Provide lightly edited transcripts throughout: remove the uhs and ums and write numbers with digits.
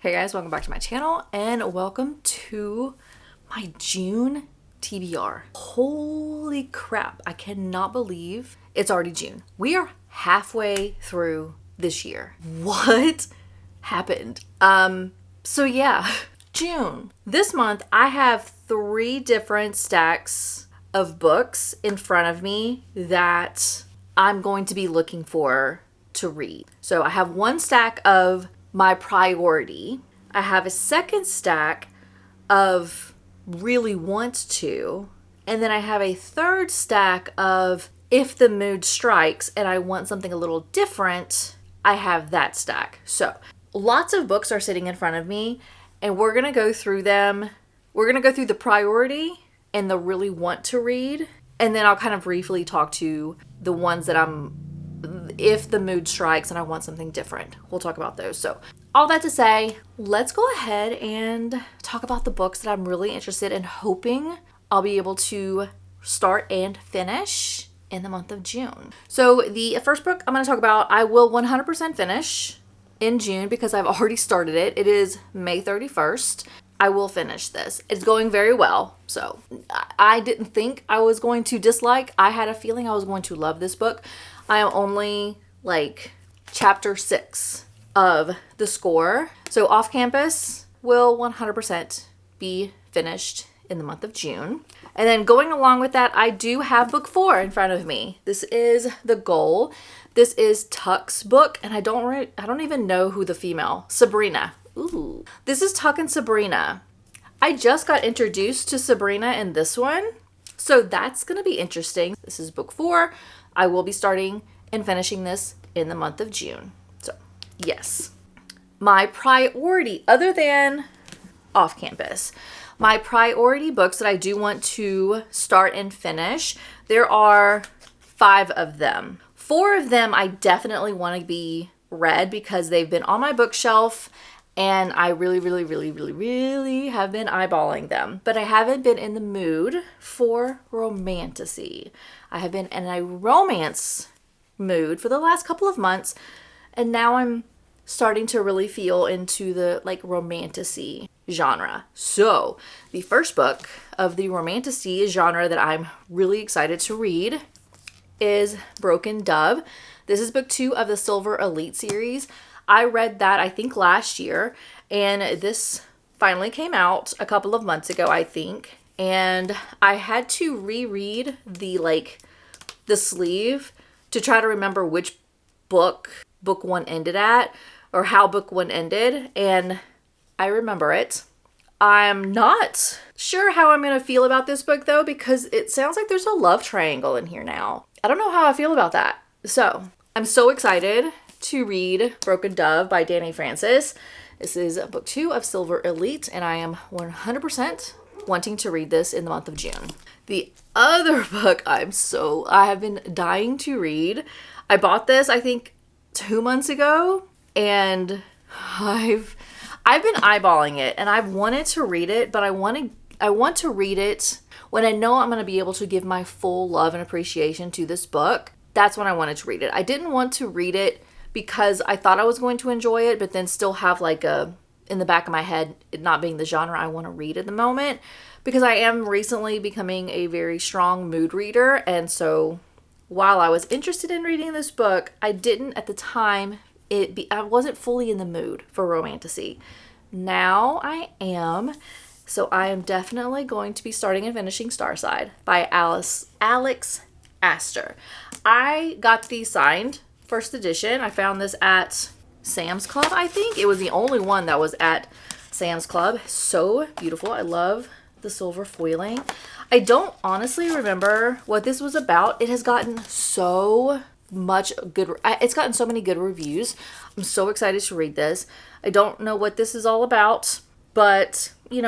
Hey guys, welcome back to my channel and welcome to my June TBR. Holy crap, I cannot believe it's already June. We are halfway through this year. What happened? So yeah, June. This month I have 3 different stacks of books in front of me that I'm going to be looking for to read. So I have one stack of my priority. I have a second stack of really want to. And then I have a third stack of if the mood strikes and I want something a little different, I have that stack. So lots of books are sitting in front of me and we're going to go through them. We're going to go through the priority and the really want to read. And then I'll kind of briefly talk to the ones that if the mood strikes and I want something different. We'll talk about those. So all that to say, let's go ahead and talk about the books that I'm really interested in, hoping I'll be able to start and finish in the month of June. So the first book I'm going to talk about, I will 100% finish in June because I've already started it. It is May 31st. I will finish this. It's going very well. So I didn't think I was going to dislike. I had a feeling I was going to love this book. I am only like chapter 6 of the score. So Off Campus will 100% be finished in the month of June. And then going along with that, I do have book 4 in front of me. This is The Goal. This is Tuck's book, and I don't even know who the female, Sabrina. Ooh. This is Tuck and Sabrina. I just got introduced to Sabrina in this one, so that's going to be interesting. This is book 4. I will be starting and finishing this in the month of June. So, yes. My priority, other than Off Campus, my priority books that I do want to start and finish, there are 5 of them. 4 of them I definitely want to be read because they've been on my bookshelf and I really have been eyeballing them. But I haven't been in the mood for romantasy. I have been in a romance mood for the last couple of months, and now I'm starting to really feel into the romantasy genre. So the first book of the romantasy genre that I'm really excited to read is Broken Dove. This is book 2 of the Silver Elite series. I read that I think last year, and this finally came out a couple of months ago, I think. And I had to reread the sleeve to try to remember which book 1 ended at, or how book 1 ended, and I remember it. I'm not sure how I'm going to feel about this book though, because it sounds like there's a love triangle in here now. I don't know how I feel about that. So I'm so excited to read Broken Dove by Danny Francis. This is book 2 of Silver Elite, and I am 100% wanting to read this in the month of June. The other book I have been dying to read. I bought this I think 2 months ago, and I've been eyeballing it, and I've wanted to read it, but I want to read it when I know I'm going to be able to give my full love and appreciation to this book. That's when I wanted to read it. I didn't want to read it because I thought I was going to enjoy it, but then still have in the back of my head, it not being the genre I want to read at the moment, because I am recently becoming a very strong mood reader. And so while I was interested in reading this book, I didn't at the time, I wasn't fully in the mood for romantasy. Now I am. So I am definitely going to be starting and finishing Starside by Alex Astor. I got these signed, first edition. I found this at Sam's Club, I think. It was the only one that was at Sam's Club. So beautiful. I love the silver foiling. I don't honestly remember what this was about. It has gotten so it's gotten so many good reviews. I'm so excited to read this. I don't know what this is all about, but I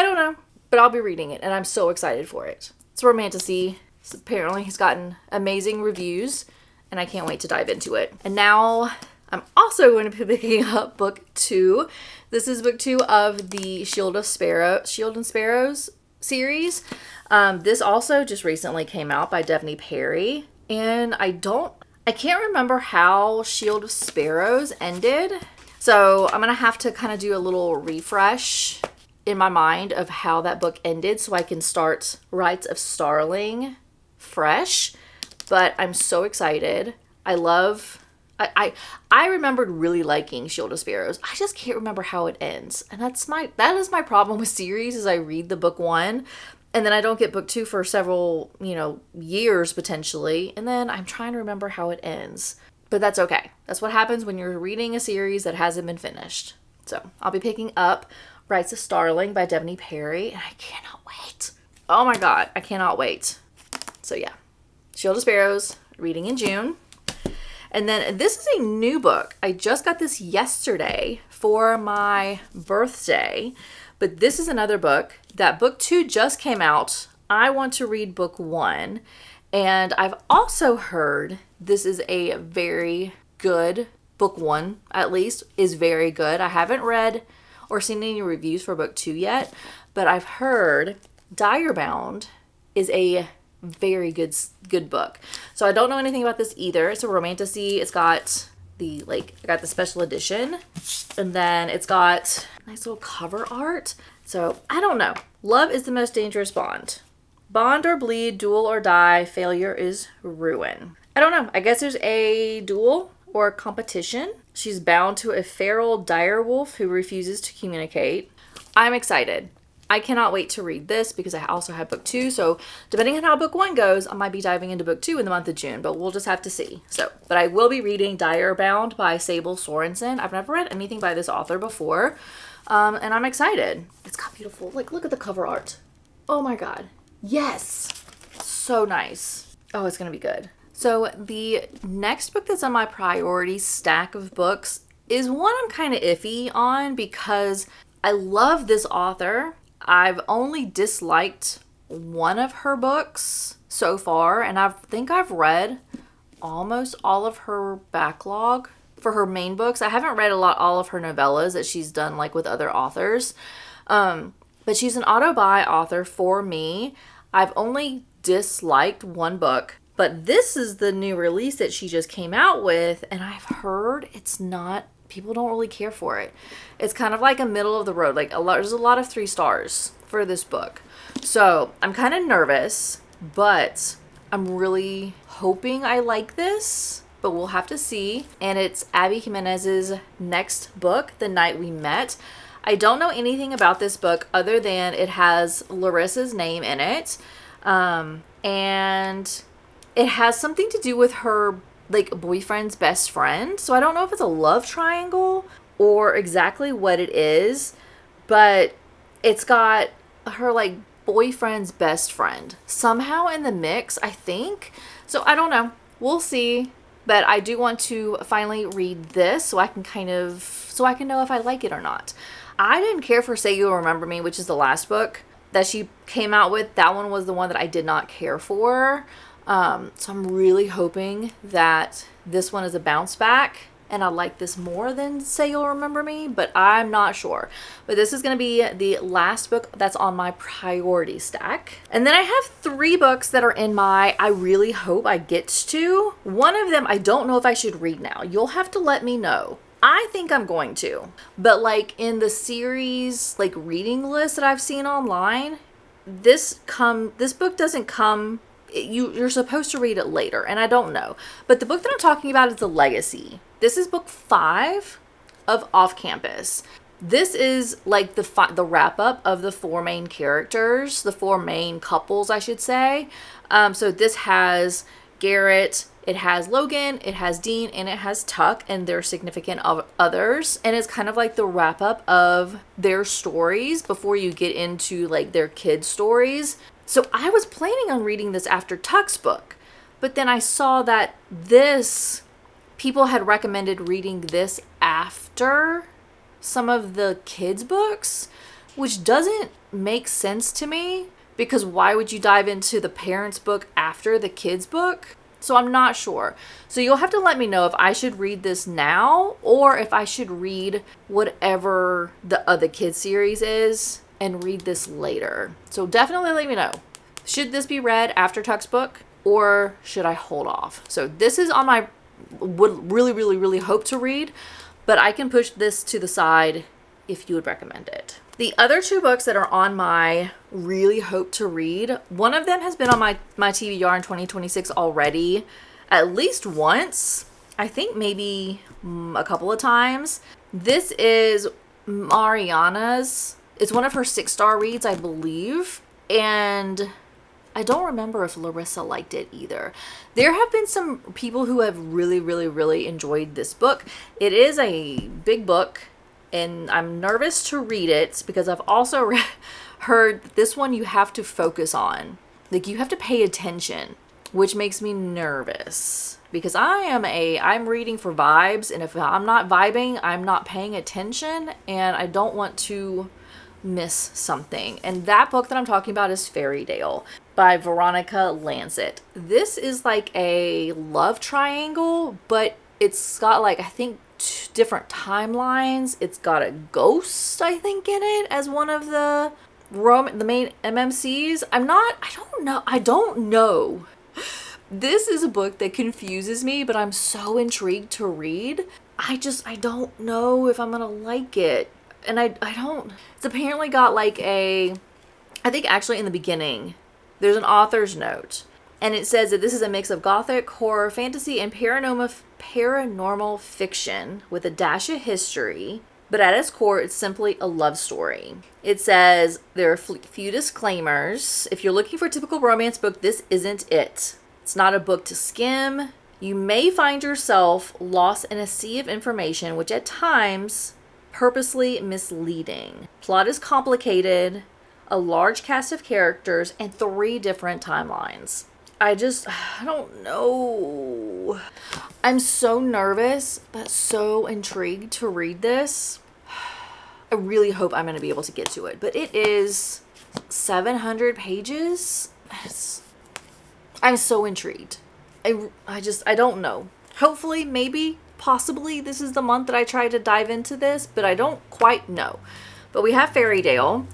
don't know, but I'll be reading it and I'm so excited for it. It's romantasy. Apparently he's gotten amazing reviews and I can't wait to dive into it. And now I'm also going to be picking up book 2. This is book 2 of the Shield and Sparrows series. This also just recently came out by Devney Perry. And I can't remember how Shield of Sparrows ended. So I'm going to have to kind of do a little refresh in my mind of how that book ended so I can start Rites of Starling fresh. But I'm so excited. I remembered really liking Shield of Sparrows. I just can't remember how it ends. And that is my problem with series is I read the book 1 and then I don't get book 2 for several, years potentially. And then I'm trying to remember how it ends. But that's okay. That's what happens when you're reading a series that hasn't been finished. So I'll be picking up Rites of Starling by Devney Perry, and I cannot wait. Oh my God, I cannot wait. So yeah, Shield of Sparrows, reading in June. And then this is a new book. I just got this yesterday for my birthday, but this is another book. That book 2 just came out. I want to read book 1, and I've also heard this is a very good, book 1 at least, is very good. I haven't read or seen any reviews for book 2 yet, but I've heard Direbound is a very good book. So I don't know anything about this either. It's a romantasy. It's got I got the special edition, and then it's got nice little cover art. So I don't know. Love is the most dangerous bond. Bond or bleed, duel or die, failure is ruin. I don't know. I guess there's a duel or competition. She's bound to a feral direwolf who refuses to communicate. I'm excited. I cannot wait to read this because I also have book 2. So depending on how book 1 goes, I might be diving into book 2 in the month of June, but we'll just have to see. But I will be reading Direbound by Sable Sorensen. I've never read anything by this author before. And I'm excited. It's got beautiful, look at the cover art. Oh my God. Yes. So nice. Oh, it's going to be good. So the next book that's on my priority stack of books is one I'm kind of iffy on because I love this author. I've only disliked one of her books so far, and I think I've read almost all of her backlog for her main books. I haven't read all of her novellas that she's done with other authors. But she's an auto-buy author for me. I've only disliked one book, but this is the new release that she just came out with, and I've heard people don't really care for it. It's kind of like a middle of the road. There's a lot of 3 stars for this book. So I'm kind of nervous, but I'm really hoping I like this, but we'll have to see. And it's Abby Jimenez's next book, The Night We Met. I don't know anything about this book other than it has Larissa's name in it. And it has something to do with her boyfriend's best friend. So I don't know if it's a love triangle or exactly what it is, but it's got her boyfriend's best friend somehow in the mix, I think. So I don't know. We'll see. But I do want to finally read this so I can know if I like it or not. I didn't care for Say You'll Remember Me, which is the last book that she came out with. That one was the one that I did not care for. So I'm really hoping that this one is a bounce back and I like this more than Say You'll Remember Me, but I'm not sure. But this is going to be the last book that's on my priority stack. And then I have 3 books that are in my I really hope I get to. One of them I don't know if I should read now. You'll have to let me know. I think I'm going to. But in the series reading list that I've seen online, this book doesn't come. You're supposed to read it later, and I don't know. But the book that I'm talking about is The Legacy. This is book 5 of Off Campus. This is the wrap up of the 4 main characters, the 4 main couples, I should say. So this has Garrett, it has Logan, it has Dean, and it has Tuck and their significant others. And it's kind of the wrap up of their stories before you get into their kids' stories. So I was planning on reading this after Tuck's book, but then I saw that people had recommended reading this after some of the kids' books, which doesn't make sense to me because why would you dive into the parents' book after the kids' book? So I'm not sure. So you'll have to let me know if I should read this now or if I should read whatever the other kids series is and read this later. So definitely let me know. Should this be read after Tuck's book or should I hold off? So this is on my would really, really, really hope to read, but I can push this to the side if you would recommend it. The other two books that are on my really hope to read, one of them has been on my TBR in 2026 already, at least once. I think maybe a couple of times. This is Mariana's. It's one of her 6-star reads, I believe. And I don't remember if Larissa liked it either. There have been some people who have really, really, really enjoyed this book. It is a big book, and I'm nervous to read it because I've also heard that this one you have to focus on. Like, you have to pay attention, which makes me nervous because I'm reading for vibes, and if I'm not vibing, I'm not paying attention, and I don't want to miss something. And that book that I'm talking about is Fairy Tale by Veronica Lancet. This is like a love triangle, but it's got like, I think, different timelines. It's got a ghost, I think, in it as one of the main MMCs. I don't know. This is a book that confuses me, but I'm so intrigued to read. I don't know if I'm gonna like it. And I don't, it's apparently got like I think actually in the beginning, there's an author's note. And it says that this is a mix of gothic, horror, fantasy, and paranormal fiction with a dash of history. But at its core, it's simply a love story. It says there are few disclaimers. If you're looking for a typical romance book, this isn't it. It's not a book to skim. You may find yourself lost in a sea of information, which at times purposely misleading. Plot is complicated, a large cast of characters, and 3 different timelines. I don't know. I'm so nervous, but so intrigued to read this. I really hope I'm going to be able to get to it. But it is 700 pages. I'm so intrigued. I don't know. Hopefully, maybe, possibly, this is the month that I try to dive into this, but I don't quite know. But we have Fairy Tale.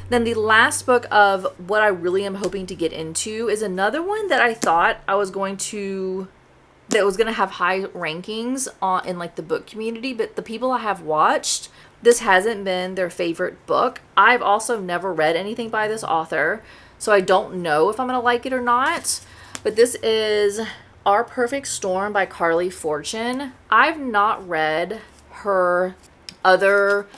Then the last book of what I really am hoping to get into is another one that I thought that was going to have high rankings in like the book community, but the people I have watched, this hasn't been their favorite book. I've also never read anything by this author, so I don't know if I'm going to like it or not. But this is Our Perfect Storm by Carly Fortune. I've not read her other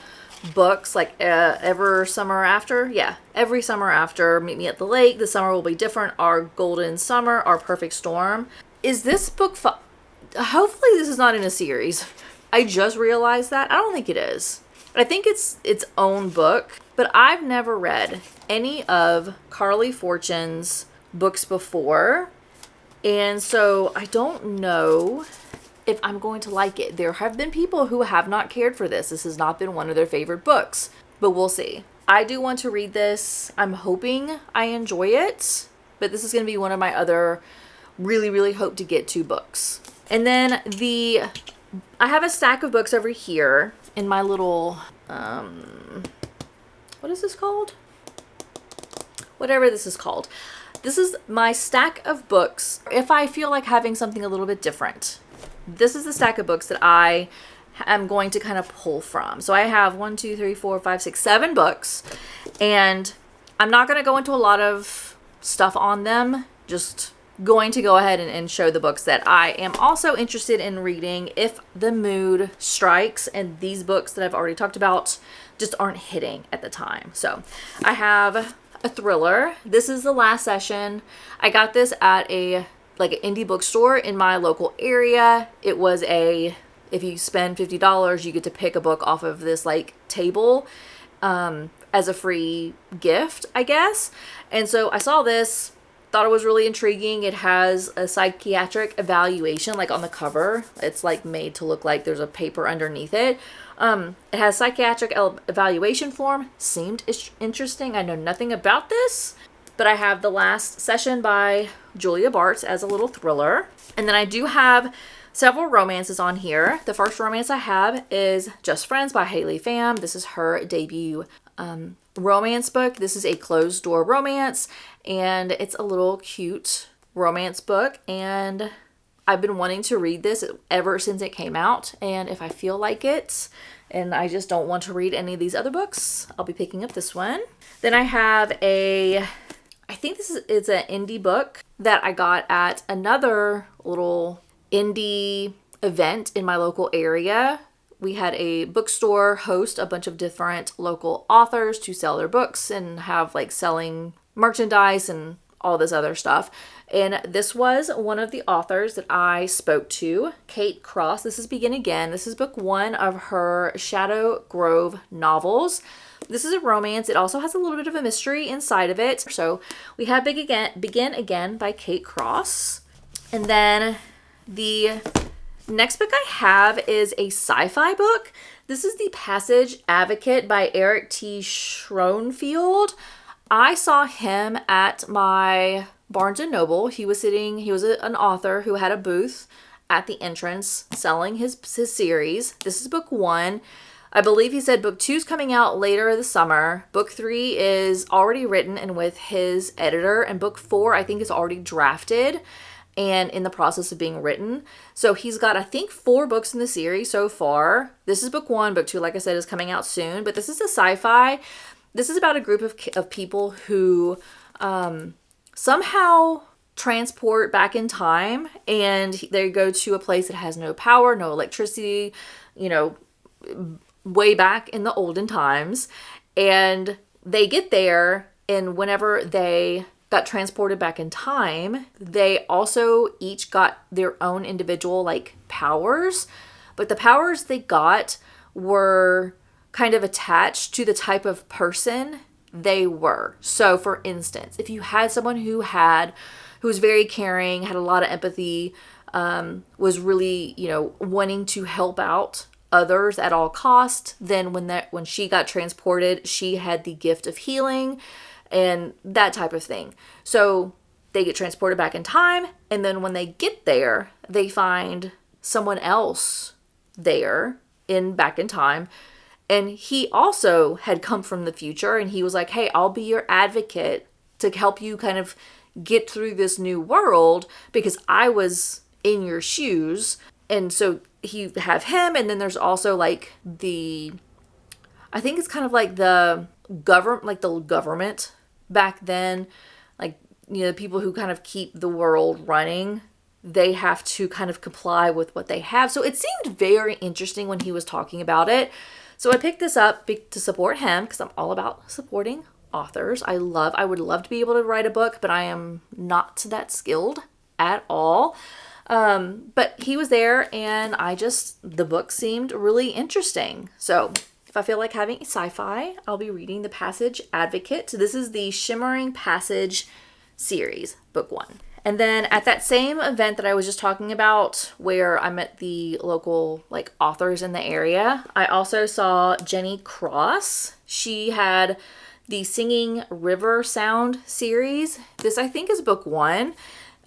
books like Every Summer After, Meet Me at the Lake, The Summer Will Be Different, Our Golden Summer, Our Perfect Storm. Is this book hopefully this is not in a series. I just realized that. I don't think it is. I think it's its own book, but I've never read any of Carly Fortune's books before, and so I don't know if I'm going to like it. There have been people who have not cared for this. This has not been one of their favorite books, but we'll see. I do want to read this. I'm hoping I enjoy it, but this is going to be one of my other really, really hope to get to books. And then I have a stack of books over here in my little, what is this called? Whatever this is called. This is my stack of books. If I feel like having something a little bit different, this is the stack of books that I am going to kind of pull from. So I have 7 books, and I'm not going to go into a lot of stuff on them, just going to go ahead and show the books that I am also interested in reading if the mood strikes and these books that I've already talked about just aren't hitting at the time. So I have a thriller. This is The Last Session. I got this at an indie bookstore in my local area. It was if you spend $50, you get to pick a book off of this table as a free gift, I guess. And so I saw this, thought it was really intriguing. It has a psychiatric evaluation, on the cover. It's made to look like there's a paper underneath it. It has psychiatric evaluation form. Seemed interesting. I know nothing about this, but I have The Last Session by Julia Bartz as a little thriller. And then I do have several romances on here. The first romance I have is Just Friends by Haley Pham. This is her debut romance book. This is a closed door romance, and it's a little cute romance book, and I've been wanting to read this ever since it came out, and if I feel like it and I just don't want to read any of these other books, I'll be picking up this one. Then I have I think this is an indie book that I got at another little indie event in my local area. We had a bookstore host a bunch of different local authors to sell their books and have like selling merchandise and all this other stuff. And this was one of the authors that I spoke to, Kate Cross. This is Begin Again. This is book 1 of her Shadow Grove novels. This is a romance. It also has a little bit of a mystery inside of it. So we have Begin Again by Kate Cross. And then the next book I have is a sci-fi book. This is The Passage Advocate by Eric T. Schronfield. I saw him at my Barnes & Noble. He was an author who had a booth at the entrance selling his series. This is book 1. I believe he said book 2 is coming out later this summer. Book 3 is already written and with his editor. And book 4, I think, is already drafted and in the process of being written. So he's got, I think, 4 books in the series so far. This is book 1. Book 2, like I said, is coming out soon. But this is a sci-fi. This is about a group of people who somehow transport back in time, and they go to a place that has no power, no electricity, way back in the olden times. And they get there, and whenever they got transported back in time, they also each got their own individual powers. But the powers they got were kind of attached to the type of person they were. So for instance, if you had someone who was very caring, had a lot of empathy, was really, wanting to help out others at all cost, then when she got transported, she had the gift of healing and that type of thing. So they get transported back in time, and then when they get there, they find someone else there back in time. And he also had come from the future, and he was like, hey, I'll be your advocate to help you kind of get through this new world because I was in your shoes. And so you have him, and then there's also I think it's kind of like the government back then, people who kind of keep the world running. They have to kind of comply with what they have. So it seemed very interesting when he was talking about it. So I picked this up to support him because I'm all about supporting authors. I would love to be able to write a book, but I am not that skilled at all. But he was there, and the book seemed really interesting. So if I feel like having a sci-fi, I'll be reading The Passage Advocate. So this is the Shimmering Passage series, book 1. And then at that same event that I was just talking about, where I met the local authors in the area, I also saw Jenny Cross. She had the Singing River Sound series. This, I think, is book 1,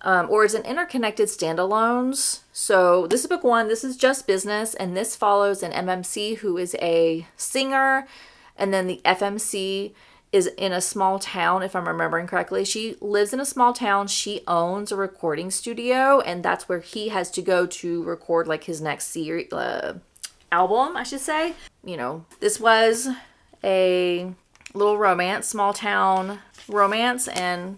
or it's an interconnected standalones. So this is book 1. This is Just Business, and this follows an MMC who is a singer, and then the FMC is in a small town, if I'm remembering correctly. She lives in a small town. She owns a recording studio, and that's where he has to go to record his next series, album, I should say. This was a little romance, small town romance, and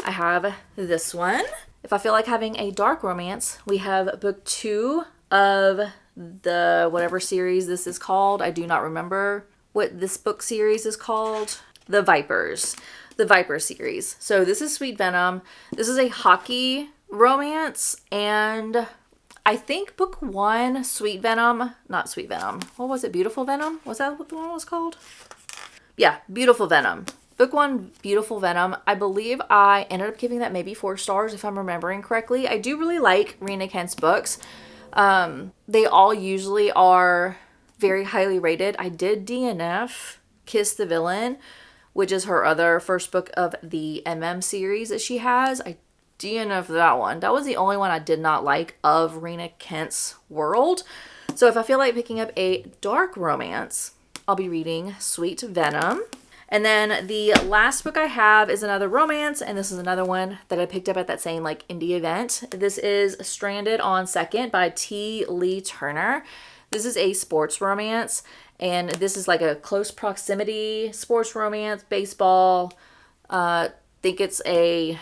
I have this one. If I feel like having a dark romance, we have book 2 of the whatever series this is called. I do not remember what this book series is called. The Viper series. So this is Sweet Venom. This is a hockey romance, and I think book 1, not Sweet Venom. What was it? Beautiful Venom? Was that what the one was called? Yeah, Beautiful Venom. Book 1, Beautiful Venom. I believe I ended up giving that maybe 4 stars if I'm remembering correctly. I do really like Rena Kent's books. They all usually are very highly rated. I did DNF Kiss the Villain, which is her other first book of the MM series that she has. I DNF'd that one. That was the only one I did not like of Rena Kent's world. So if I feel like picking up a dark romance, I'll be reading Sweet Venom. And then the last book I have is another romance, and this is another one that I picked up at that same like indie event. This is Stranded on Second by T. Lee Turner. This is a sports romance, and this is like a close proximity sports romance, baseball. Think it's a,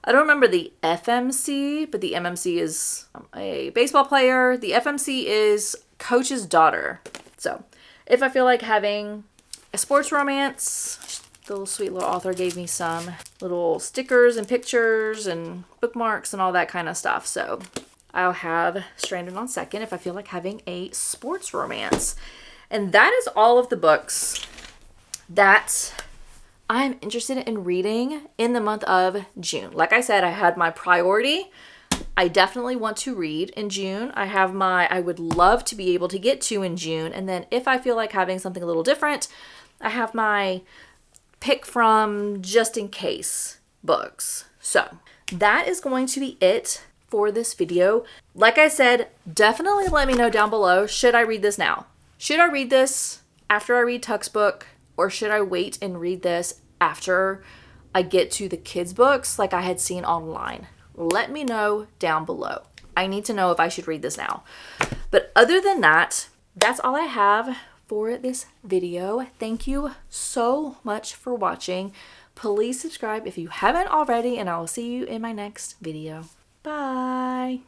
I don't remember the FMC, but the MMC is a baseball player. The FMC is coach's daughter. So if I feel like having a sports romance, the little sweet little author gave me some little stickers and pictures and bookmarks and all that kind of stuff. So I'll have Stranded on Second if I feel like having a sports romance. And that is all of the books that I'm interested in reading in the month of June. Like I said, I had my priority. I definitely want to read in June. I have my I would love to be able to get to in June. And then if I feel like having something a little different, I have my pick from just in case books. So that is going to be it for this video. Like I said, definitely let me know down below, should I read this now? Should I read this after I read Tuck's book? Or should I wait and read this after I get to the kids' books like I had seen online? Let me know down below. I need to know if I should read this now. But other than that, that's all I have for this video. Thank you so much for watching. Please subscribe if you haven't already, and I will see you in my next video. Bye.